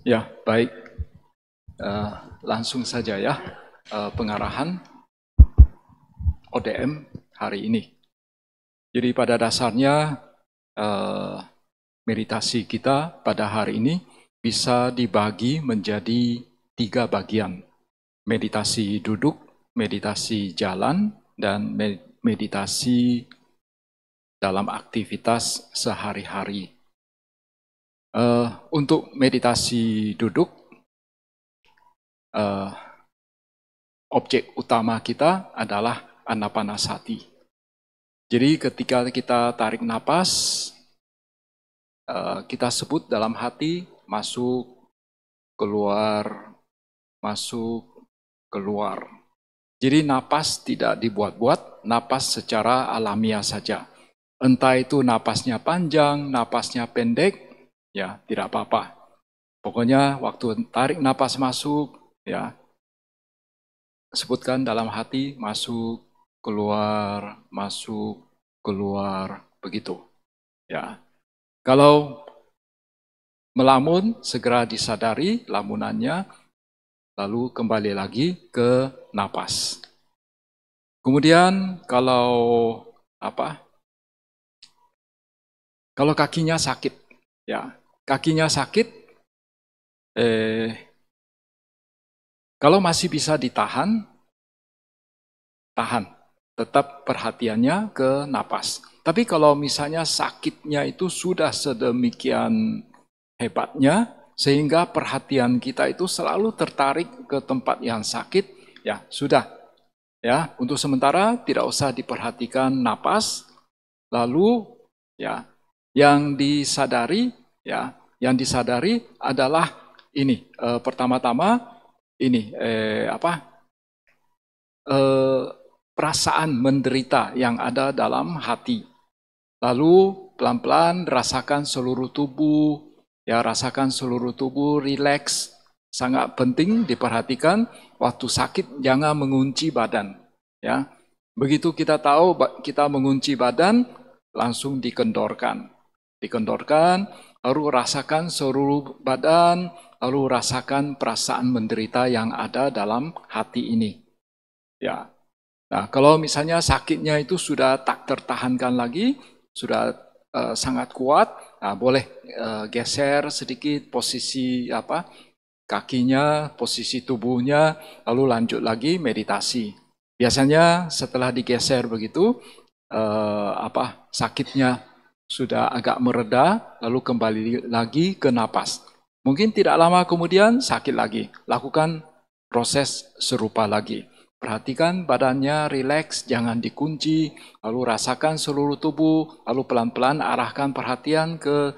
Ya, baik. Langsung saja ya, pengarahan ODM hari ini. Jadi pada dasarnya meditasi kita pada hari ini bisa dibagi menjadi 3 bagian. Meditasi duduk, meditasi jalan, dan meditasi dalam aktivitas sehari-hari. Untuk meditasi duduk, objek utama kita adalah anapanasati. Jadi ketika kita tarik napas, kita sebut dalam hati masuk, keluar, masuk, keluar. Jadi napas tidak dibuat-buat, napas secara alamiah saja. Entah itu napasnya panjang, napasnya pendek, ya tidak apa-apa. Pokoknya waktu tarik napas masuk, ya sebutkan dalam hati masuk, keluar, begitu. Ya. Kalau melamun, segera disadari lamunannya, lalu kembali lagi ke napas. Kemudian kalau kakinya sakit, ya kakinya sakit, kalau masih bisa ditahan, tahan. Tetap perhatiannya ke napas. Tapi kalau misalnya sakitnya itu sudah sedemikian hebatnya, sehingga perhatian kita itu selalu tertarik ke tempat yang sakit, ya sudah. Ya, untuk sementara tidak usah diperhatikan napas, lalu ya yang disadari adalah ini pertama-tama ini perasaan menderita yang ada dalam hati. Lalu pelan-pelan rasakan seluruh tubuh, ya rasakan seluruh tubuh rileks. Sangat penting diperhatikan waktu sakit jangan mengunci badan. Ya, begitu kita tahu kita mengunci badan, langsung dikendorkan. Dikendorkan, lalu rasakan seluruh badan, lalu rasakan perasaan menderita yang ada dalam hati ini. Ya. Nah, kalau misalnya sakitnya itu sudah tak tertahankan lagi, sudah sangat kuat, nah, boleh geser sedikit posisi kakinya, posisi tubuhnya, lalu lanjut lagi meditasi. Biasanya setelah digeser begitu, sakitnya sudah agak mereda, lalu kembali lagi ke napas. Mungkin tidak lama kemudian sakit lagi. Lakukan proses serupa lagi. Perhatikan badannya rileks, jangan dikunci, lalu rasakan seluruh tubuh, lalu pelan-pelan arahkan perhatian ke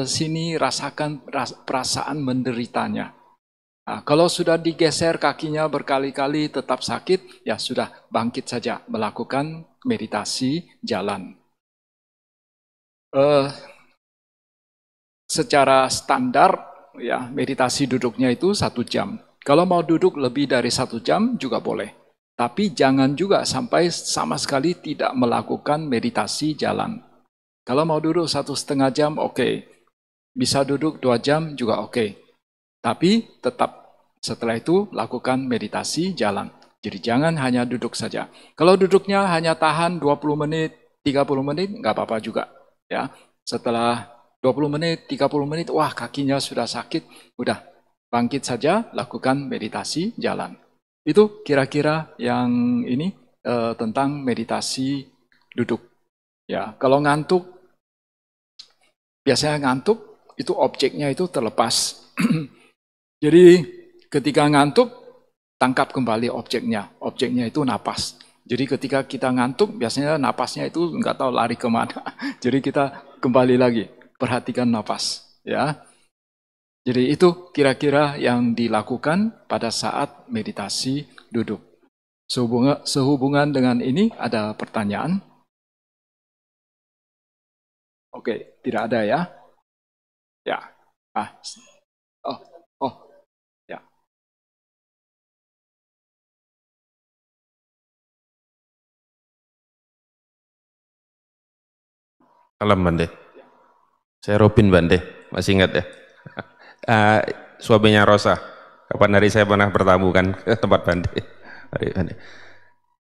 sini, rasakan perasaan menderitanya. Nah, kalau sudah digeser kakinya berkali-kali tetap sakit, ya sudah bangkit saja melakukan meditasi jalan. Secara standar, ya meditasi duduknya itu 1 jam. Kalau mau duduk lebih dari 1 jam juga boleh. Tapi jangan juga sampai sama sekali tidak melakukan meditasi jalan. Kalau mau duduk 1,5 jam, oke. Bisa duduk 2 jam juga oke. Tapi tetap setelah itu lakukan meditasi jalan. Jadi jangan hanya duduk saja. Kalau duduknya hanya tahan 20 menit, 30 menit, nggak apa-apa juga. Ya, setelah 20 menit, 30 menit, wah kakinya sudah sakit, udah bangkit saja, lakukan meditasi jalan. Itu kira-kira yang ini tentang meditasi duduk. Ya, kalau ngantuk, biasanya ngantuk itu objeknya itu terlepas. Jadi ketika ngantuk, tangkap kembali objeknya. Objeknya itu napas. Jadi ketika kita ngantuk, biasanya napasnya itu nggak tahu lari kemana. Jadi kita kembali lagi, perhatikan napas. Ya. Jadi itu kira-kira yang dilakukan pada saat meditasi duduk. Sehubungan dengan ini ada pertanyaan? Oke, tidak ada ya? Ya. Oh, oh, ya. Malam Bande. Saya Robin Bande, masih ingat ya? suaminya Rosa. Kapan hari saya pernah bertamu kan ke tempat Bante.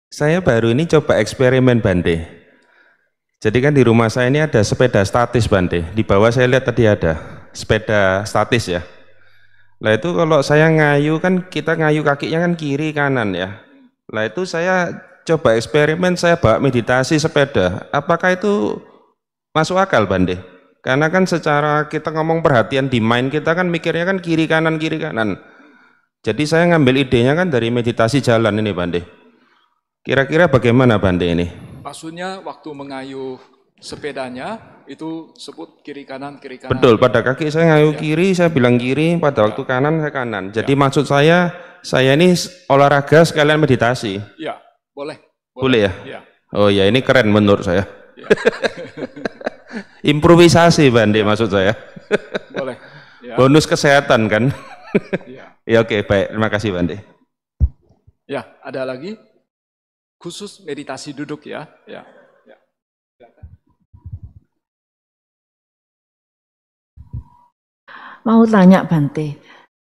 Saya baru ini coba eksperimen Bante. Jadi kan di rumah saya ini ada sepeda statis Bante. Di bawah saya lihat tadi ada sepeda statis ya. Nah itu kalau saya ngayu kan kita ngayu kakinya kan kiri kanan ya. Nah itu saya coba eksperimen, saya bawa meditasi sepeda. Apakah itu masuk akal Bante? Karena kan secara kita ngomong perhatian di mind kita kan mikirnya kan kiri kanan kiri kanan. Jadi saya ngambil idenya kan dari meditasi jalan ini Bante. Kira-kira bagaimana Bante ini? Maksudnya waktu mengayuh sepedanya itu sebut kiri kanan kiri kanan. Betul, pada kaki saya ngayuh kiri, saya bilang kiri, pada waktu kanan saya kanan. Jadi maksud saya ini olahraga sekalian meditasi. Iya, boleh. Boleh ya? Ya. Oh ya, ini keren menurut saya. Ya. Improvisasi Bante maksud saya. Boleh. Ya. Bonus kesehatan kan? Ya. Ya oke, baik. Terima kasih Bante. Ya, ada lagi? Khusus meditasi duduk ya. Ya. Ya. Mau tanya Bante,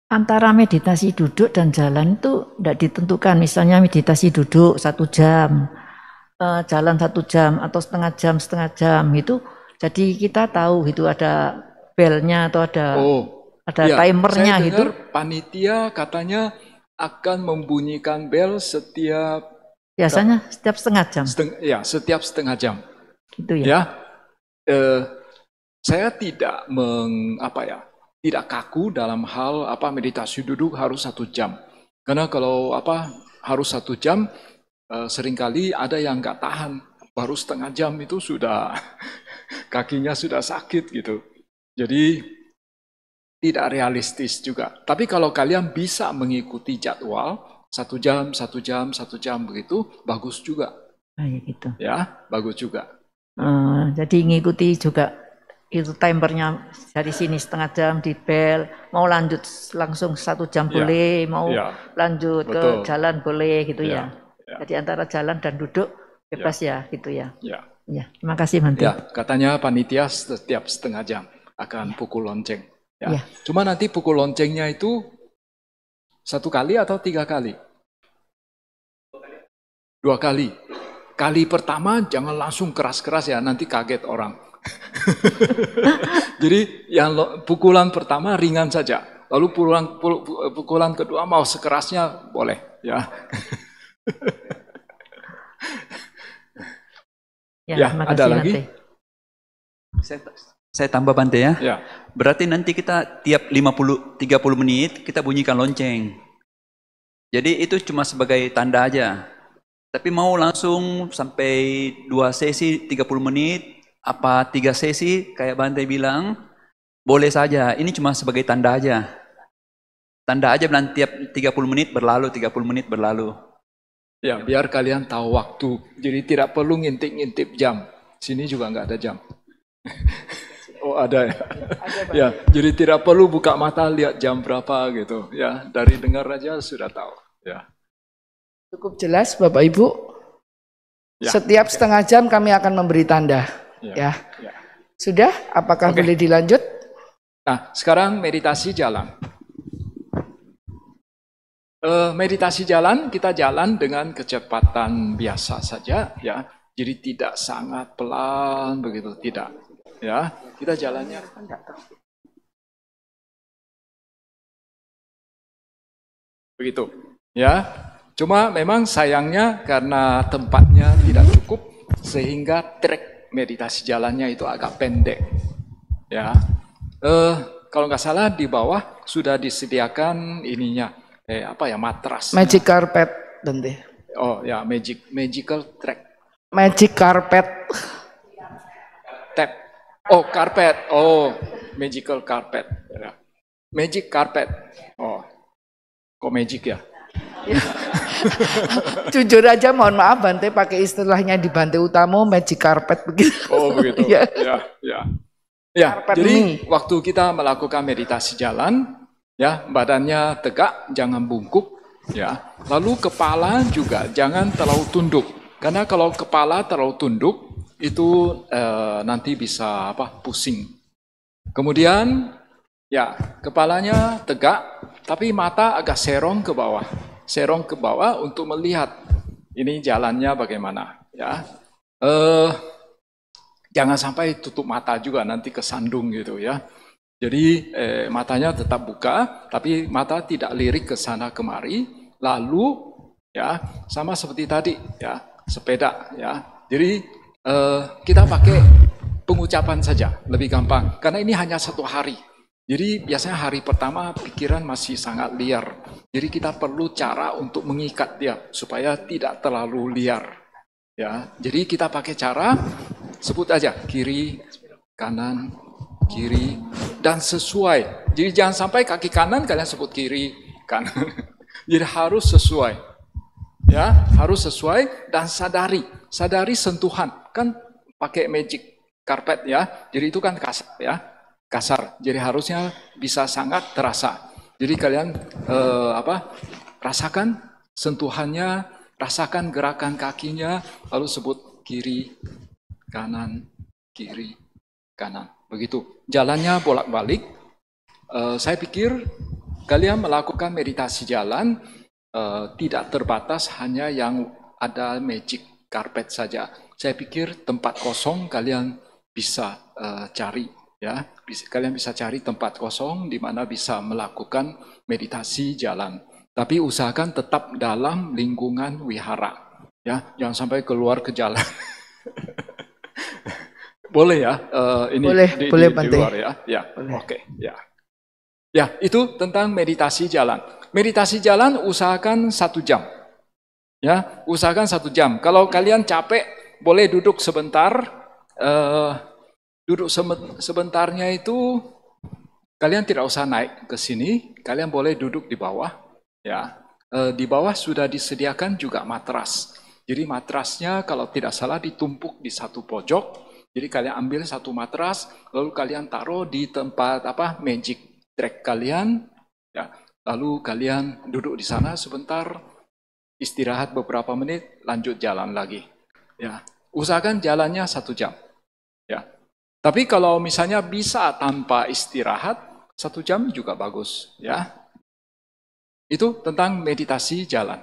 antara meditasi duduk dan jalan itu tidak ditentukan. Misalnya meditasi duduk 1 jam, jalan 1 jam atau setengah jam itu. Jadi kita tahu itu ada belnya atau ada ya, timernya saya gitu. Panitia katanya akan membunyikan bel setiap biasanya setiap setengah jam. Setiap setengah jam. Gitu ya. Ya. Saya tidak tidak kaku dalam hal meditasi duduk harus 1 jam. Karena kalau harus 1 jam seringkali ada yang nggak tahan, baru setengah jam itu sudah kakinya sudah sakit gitu. Jadi tidak realistis juga. Tapi kalau kalian bisa mengikuti jadwal 1 jam, 1 jam, 1 jam begitu, bagus juga. Gitu. Ya, bagus juga. Jadi ngikuti juga itu timernya dari sini setengah jam di bel. Mau lanjut langsung 1 jam boleh, mau lanjut ke jalan boleh gitu ya. Jadi antara jalan dan duduk bebas ya gitu ya. Ya, terima kasih Bante. Ya, katanya panitia setiap setengah jam akan pukul lonceng. Ya. Cuma nanti pukul loncengnya itu 1 kali atau 3 kali? 2 kali. Kali pertama jangan langsung keras-keras ya, nanti kaget orang. Jadi yang pukulan pertama ringan saja. Lalu pukulan kedua mau sekerasnya boleh ya. Ya, ada lagi? Saya tambah Bante ya. Ya. Berarti nanti kita tiap 30 menit kita bunyikan lonceng. Jadi itu cuma sebagai tanda aja. Tapi mau langsung sampai 2 sesi 30 menit, apa 3 sesi kayak Bante bilang, boleh saja. Ini cuma sebagai tanda aja. Tanda aja bilang tiap 30 menit berlalu, 30 menit berlalu. Ya, biar kalian tahu waktu. Jadi tidak perlu ngintip-ngintip jam. Sini juga nggak ada jam. Oh ada ya. Ya, jadi tidak perlu buka mata lihat jam berapa gitu. Ya, dari dengar aja sudah tahu. Ya. Cukup jelas Bapak Ibu. Ya. Setiap setengah jam kami akan memberi tanda. Ya. Sudah? Apakah boleh dilanjut? Nah, sekarang meditasi jalan. Meditasi jalan, kita jalan dengan kecepatan biasa saja, ya. Jadi tidak sangat pelan begitu, tidak. Ya, kita jalannya begitu. Ya, cuma memang sayangnya karena tempatnya tidak cukup sehingga trek meditasi jalannya itu agak pendek. Ya, kalau nggak salah di bawah sudah disediakan ininya, matras. Magic carpet, Bante. Oh ya, magical track. Magic carpet. Tap. Oh, karpet. Oh, magical carpet. Ya. Magic carpet. Oh, kok magic ya? Jujur aja mohon maaf Bante pakai istilahnya di Bante Utamo magic carpet begitu. Oh begitu. Ya. Ya, jadi waktu kita melakukan meditasi jalan, ya badannya tegak, jangan bungkuk, ya. Lalu kepala juga jangan terlalu tunduk, karena kalau kepala terlalu tunduk itu nanti bisa pusing. Kemudian Ya, kepalanya tegak, tapi mata agak serong ke bawah. Serong ke bawah untuk melihat ini jalannya bagaimana. Ya, jangan sampai tutup mata juga nanti kesandung gitu ya. Jadi matanya tetap buka, tapi mata tidak lirik ke sana kemari. Lalu ya sama seperti tadi ya sepeda ya. Jadi kita pakai pengucapan saja lebih gampang karena ini hanya 1 hari. Jadi biasanya hari pertama pikiran masih sangat liar. Jadi kita perlu cara untuk mengikat dia supaya tidak terlalu liar. Ya, jadi kita pakai cara sebut aja kiri, kanan, kiri dan sesuai. Jadi jangan sampai kaki kanan kalian sebut kiri, kanan. Jadi harus sesuai. Ya, harus sesuai dan sadari sentuhan. Kan pakai magic carpet ya. Jadi itu kan kasar ya. Kasar. Jadi harusnya bisa sangat terasa. Jadi kalian rasakan sentuhannya, rasakan gerakan kakinya, lalu sebut kiri, kanan, kiri, kanan. Begitu. Jalannya bolak-balik. Saya pikir kalian melakukan meditasi jalan tidak terbatas hanya yang ada magic carpet saja. Saya pikir tempat kosong kalian bisa cari. Ya, kalian bisa cari tempat kosong di mana bisa melakukan meditasi jalan. Tapi usahakan tetap dalam lingkungan wihara. Ya, jangan sampai keluar ke jalan. Boleh ya? Ini boleh di luar ya. Ya, oke. Ya. Ya, itu tentang meditasi jalan. Meditasi jalan usahakan 1 jam. Ya, usahakan 1 jam. Kalau kalian capek, boleh duduk sebentar. Duduk sebentarnya itu kalian tidak usah naik ke sini, kalian boleh duduk di bawah. Ya, di bawah sudah disediakan juga matras. Jadi matrasnya kalau tidak salah ditumpuk di satu pojok. Jadi kalian ambil satu matras, lalu kalian taruh di tempat magic track kalian. Ya, lalu kalian duduk di sana sebentar, istirahat beberapa menit, lanjut jalan lagi. Ya, usahakan jalannya 1 jam. Ya. Tapi kalau misalnya bisa tanpa istirahat, 1 jam juga bagus, ya. Itu tentang meditasi jalan.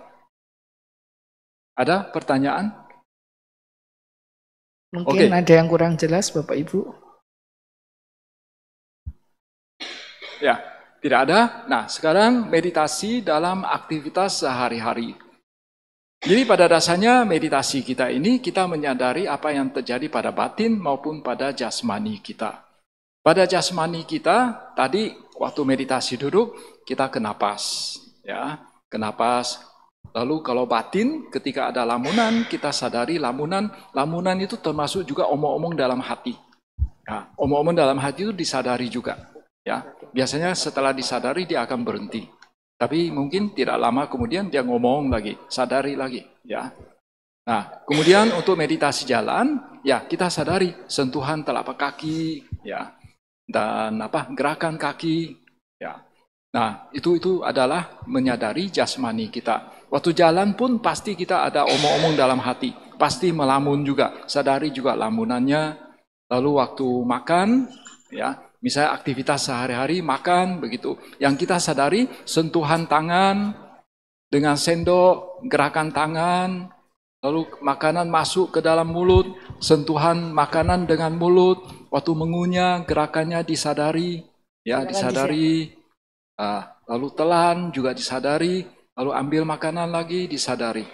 Ada pertanyaan? Mungkin ada yang kurang jelas, Bapak Ibu. Ya, tidak ada. Nah, sekarang meditasi dalam aktivitas sehari-hari. Jadi pada dasarnya meditasi kita ini kita menyadari apa yang terjadi pada batin maupun pada jasmani kita. Pada jasmani kita tadi waktu meditasi duduk kita ke napas, ya, ke napas. Lalu kalau batin ketika ada lamunan kita sadari lamunan itu termasuk juga omong-omong dalam hati. Nah, omong-omong dalam hati itu disadari juga, ya. Biasanya setelah disadari dia akan berhenti. Tapi mungkin tidak lama kemudian dia ngomong lagi, sadari lagi, ya. Nah, kemudian untuk meditasi jalan, ya kita sadari sentuhan telapak kaki, ya, dan gerakan kaki, ya. Nah, itu adalah menyadari jasmani kita. Waktu jalan pun pasti kita ada omong-omong dalam hati, pasti melamun juga, sadari juga lamunannya. Lalu waktu makan, ya. Misalnya aktivitas sehari-hari, makan, begitu. Yang kita sadari, sentuhan tangan dengan sendok, gerakan tangan, lalu makanan masuk ke dalam mulut, sentuhan makanan dengan mulut, waktu mengunyah, gerakannya disadari, ya disadari. Lalu telan juga disadari, lalu ambil makanan lagi disadari.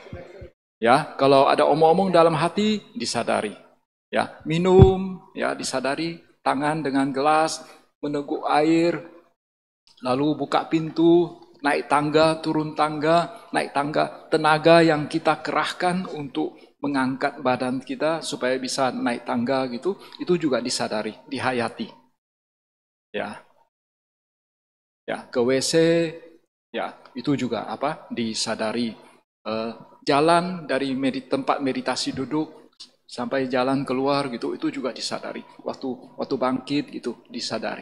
Ya, kalau ada omong-omong dalam hati, disadari. Ya, minum, ya disadari. Tangan dengan gelas, meneguk air, lalu buka pintu, naik tangga, turun tangga, naik tangga. Tenaga yang kita kerahkan untuk mengangkat badan kita supaya bisa naik tangga gitu, itu juga disadari, dihayati. Ya, ya ke WC, ya itu juga disadari. Jalan dari tempat meditasi duduk sampai jalan keluar gitu, itu juga disadari. Waktu bangkit gitu disadari.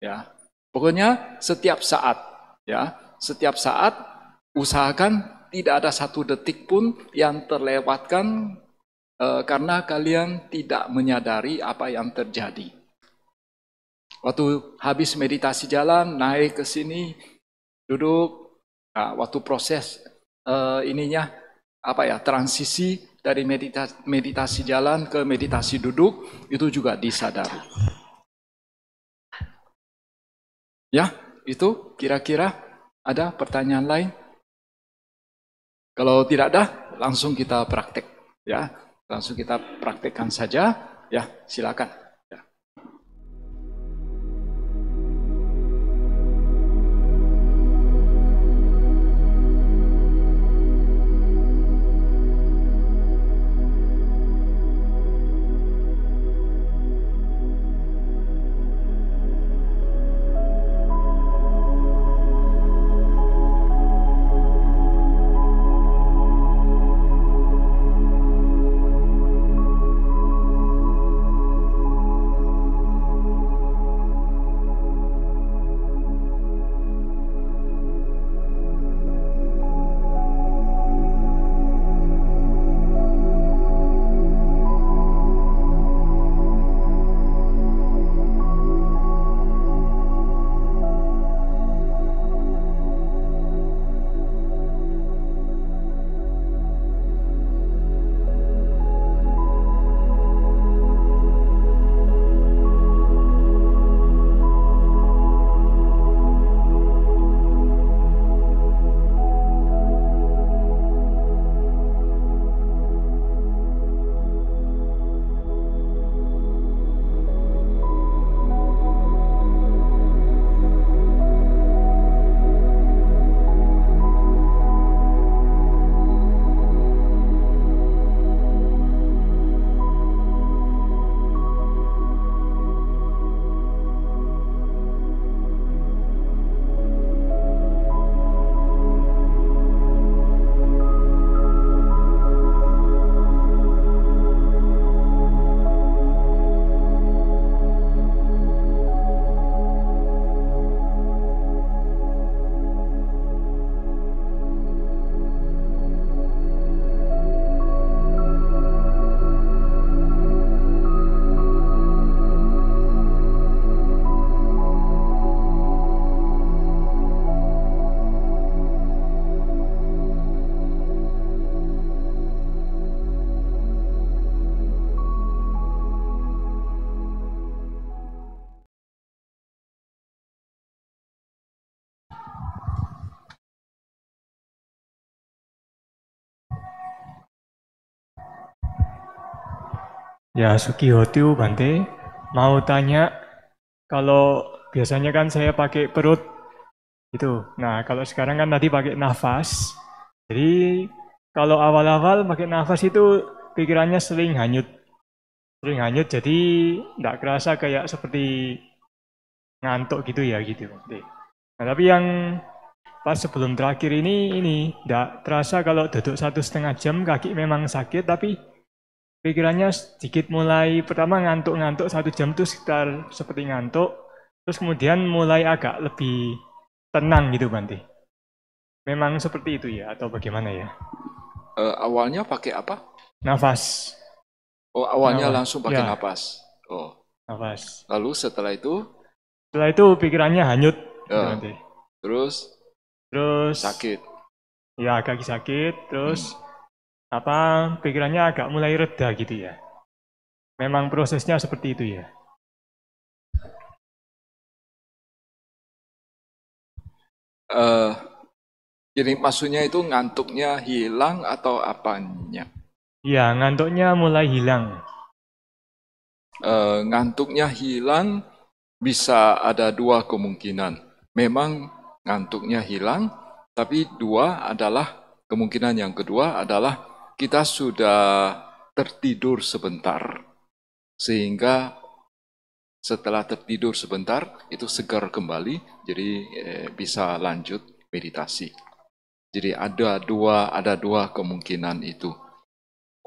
Ya, pokoknya setiap saat, ya, setiap saat usahakan tidak ada 1 detik pun yang terlewatkan karena kalian tidak menyadari apa yang terjadi. Waktu habis meditasi jalan, naik ke sini, duduk. Nah, waktu proses transisi dari meditasi jalan ke meditasi duduk, itu juga disadari. Ya, itu kira-kira ada pertanyaan lain? Kalau tidak ada, langsung kita praktek. Ya, langsung kita praktekkan saja. Ya, silakan. Ya, Sukihotiu Bante, mau tanya, kalau biasanya kan saya pakai perut itu. Nah, kalau sekarang kan tadi pakai nafas. Jadi kalau awal-awal pakai nafas itu pikirannya sering hanyut. Sering hanyut, jadi nggak kerasa kayak seperti ngantuk gitu ya gitu. Nah, tapi yang pas sebelum terakhir ini nggak terasa kalau duduk 1,5 jam kaki memang sakit, tapi pikirannya sedikit mulai pertama ngantuk-ngantuk 1 jam itu sekitar seperti ngantuk, terus kemudian mulai agak lebih tenang gitu Bante. Memang seperti itu ya atau bagaimana ya? Awalnya pakai apa? Nafas. Oh, awalnya langsung pakai nafas. Oh, nafas. Lalu setelah itu? Setelah itu pikirannya hanyut. Bante. Terus sakit. Ya kaki sakit, terus pikirannya agak mulai reda gitu ya. Memang prosesnya seperti itu ya. Jadi maksudnya itu ngantuknya hilang atau apanya? Ya, ngantuknya mulai hilang. Ngantuknya hilang bisa ada 2 kemungkinan. Memang ngantuknya hilang, tapi kemungkinan yang kedua adalah kita sudah tertidur sebentar, sehingga setelah tertidur sebentar itu segar kembali, jadi bisa lanjut meditasi. Jadi ada dua kemungkinan itu.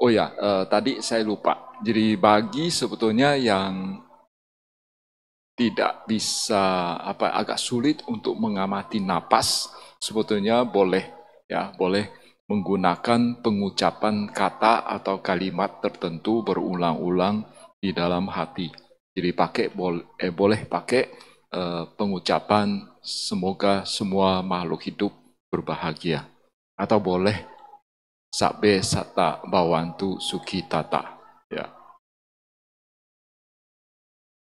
Oh ya, tadi saya lupa. Jadi bagi sebetulnya yang tidak bisa agak sulit untuk mengamati napas, sebetulnya boleh menggunakan pengucapan kata atau kalimat tertentu berulang-ulang di dalam hati. Jadi boleh pakai pengucapan semoga semua makhluk hidup berbahagia. Atau boleh sabbe satta bawantu suki tata. Ya.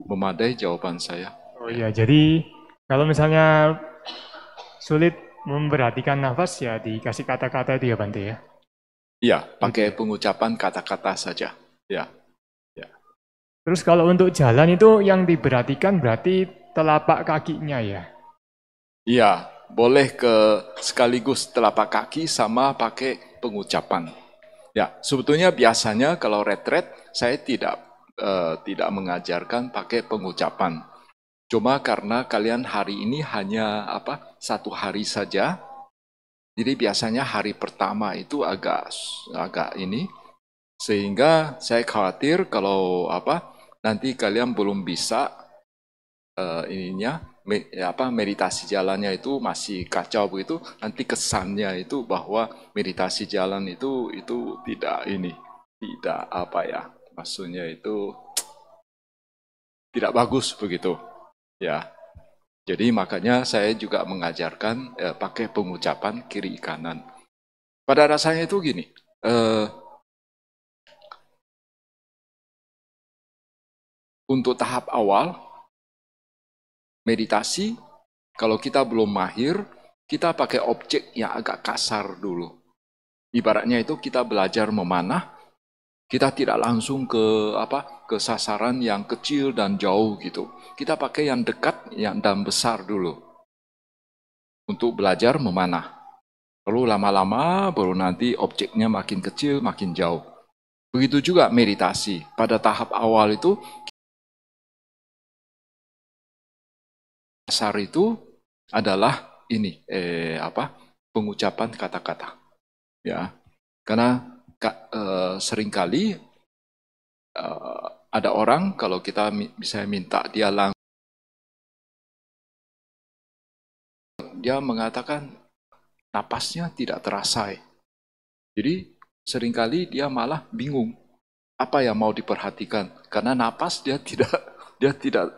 Memadai jawaban saya. Oh iya, jadi kalau misalnya sulit memperhatikan nafas ya dikasih kata-kata itu ya Bante ya? Iya, pakai pengucapan kata-kata saja. Ya. Ya. Terus kalau untuk jalan itu yang diperhatikan berarti telapak kakinya ya? Iya, boleh sekaligus telapak kaki sama pakai pengucapan. Ya, sebetulnya biasanya kalau retret saya tidak mengajarkan pakai pengucapan. Cuma karena kalian hari ini hanya satu hari saja, jadi biasanya hari pertama itu agak ini, sehingga saya khawatir kalau nanti kalian belum bisa meditasi jalannya itu masih kacau begitu, nanti kesannya itu bahwa meditasi jalan itu tidak maksudnya itu tidak bagus begitu. Ya, jadi makanya saya juga mengajarkan pakai pengucapan kiri kanan. Pada rasanya itu gini, untuk tahap awal meditasi, kalau kita belum mahir, kita pakai objek yang agak kasar dulu. Ibaratnya itu kita belajar memanah, kita tidak langsung ke sasaran yang kecil dan jauh gitu. Kita pakai yang dekat dan besar dulu untuk belajar memanah. Lalu lama-lama baru nanti objeknya makin kecil, makin jauh. Begitu juga meditasi. Pada tahap awal itu dasar itu adalah ini pengucapan kata-kata. Ya. Karena seringkali ada orang kalau kita bisa minta dia langsung, dia mengatakan napasnya tidak terasa. Jadi seringkali dia malah bingung apa yang mau diperhatikan karena napas dia tidak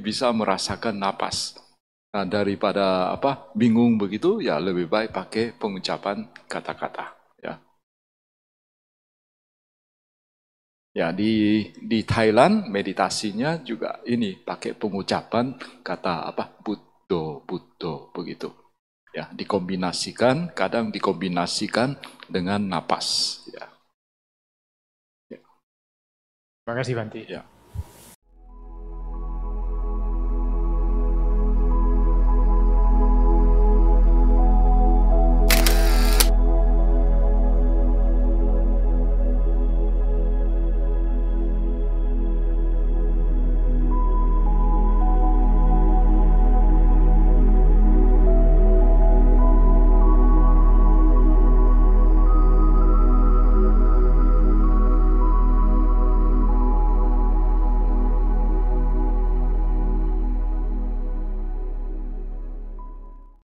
bisa merasakan napas. Nah, daripada bingung begitu ya lebih baik pakai pengucapan kata-kata. Ya, di Thailand meditasinya juga ini pakai pengucapan kata Buddho begitu. Ya, dikombinasikan, kadang dikombinasikan dengan napas. Ya. Terima kasih Bante. Ya.